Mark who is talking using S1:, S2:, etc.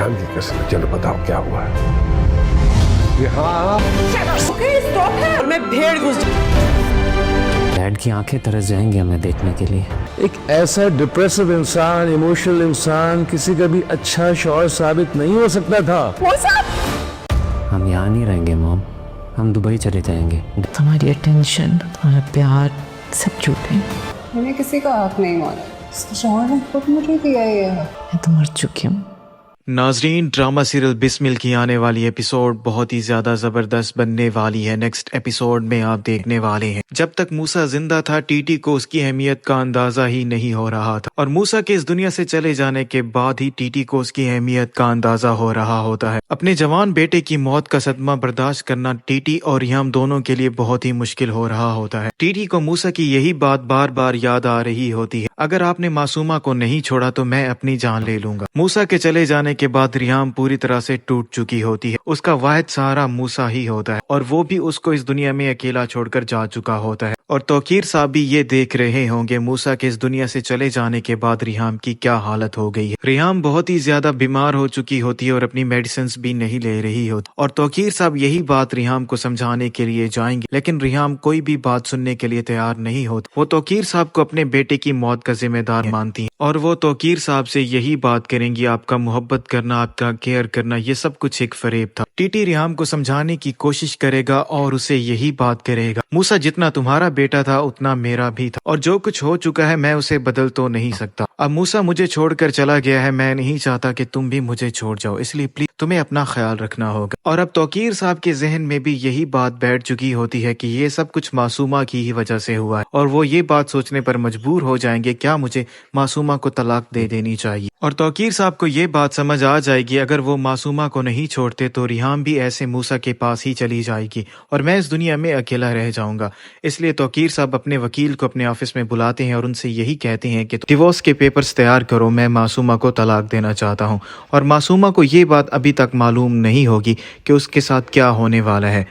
S1: जान की कसम, चलो बताओ क्या हुआ है।
S2: और मैं भेड़ घुस
S3: डैड की आंखें तरस जाएंगी हमें देखने के लिए।
S4: एक ऐसा डिप्रेसिव इंसान, इमोशनल इंसान किसी का भी अच्छा शौहर साबित नहीं हो सकता था।
S3: हम यहाँ नहीं रहेंगे मॉम, हम दुबई चले जाएंगे।
S5: तुम्हारी अटेंशन, तुम्हारा प्यार सब झूठे हैं।
S6: मैंने किसी का हक नहीं माना, इसके शौहर ने खुद मुझे दिया ये है।
S5: मैं तो मर चुकी हूँ।
S7: नाजरीन, ड्रामा सीरियल बिस्मिल की आने वाली एपिसोड बहुत ही ज्यादा जबरदस्त बनने वाली है। नेक्स्ट एपिसोड में आप देखने वाले हैं, जब तक मूसा जिंदा था टीटी को उसकी अहमियत का अंदाजा ही नहीं हो रहा था, और मूसा के इस दुनिया से चले जाने के बाद ही टीटी को उसकी अहमियत का अंदाजा हो रहा होता है। अपने जवान बेटे की मौत का सदमा बर्दाश्त करना टीटी और रियाम दोनों के लिए बहुत ही मुश्किल हो रहा होता है। टीटी को मूसा की यही बात बार बार याद आ रही होती है, अगर आपने मासूमा को नहीं छोड़ा तो मैं अपनी जान ले लूंगा। मूसा के चले जाने के बाद रियाम पूरी तरह से टूट चुकी होती है। उसका वाहिद सहारा मूसा ही होता है, और वो भी उसको इस दुनिया में अकेला छोड़कर जा चुका होता है। और तौकीर साहब भी ये देख रहे होंगे मूसा के इस दुनिया से चले जाने के बाद रियाम की क्या हालत हो गई है। रियाम बहुत ही ज्यादा बीमार हो चुकी होती है और अपनी मेडिसिन भी नहीं ले रही होती, और तौकीर साहब यही बात रियाम को समझाने के लिए जाएंगे, लेकिन रियाम कोई भी बात सुनने के लिए तैयार नहीं होती। वो तौकीर साहब को अपने बेटे की मौत का जिम्मेदार मानती है, और वो तौकीर साहब से यही बात करेंगी, आपका मोहब्बत करना, आपका केयर करना, ये सब कुछ एक फरेब था। टीटी रियाम को समझाने की कोशिश करेगा और उसे यही बात करेगा, मूसा जितना तुम्हारा बेटा था उतना मेरा भी था, और जो कुछ हो चुका है मैं उसे बदल तो नहीं सकता। अब मूसा मुझे छोड़कर चला गया है, मैं नहीं चाहता कि तुम भी मुझे छोड़ जाओ, इसलिए प्लीज तुम्हें अपना ख्याल रखना होगा। और अब तौकीर साहब के जहन में भी यही बात बैठ चुकी होती है कि ये सब कुछ मासूमा की ही वजह से हुआ है, और वो ये बात सोचने पर मजबूर हो जाएंगे क्या मुझे मासूमा को तलाक दे देनी चाहिए। और तौकीर साहब को ये बात समझ आ जाएगी, अगर वो मासूमा को नहीं छोड़ते तो रियाम भी ऐसे मूसा के पास ही चली जाएगी और मैं इस दुनिया में अकेला रह जाऊंगा। इसलिए तौकीर साहब अपने वकील को अपने ऑफिस में बुलाते हैं और उनसे यही कहते हैं कि डिवोर्स के पेपर्स तैयार करो, मैं मासूमा को तलाक देना चाहता हूँ। और मासूमा को ये बात अभी तक मालूम नहीं होगी कि उसके साथ क्या होने वाला है।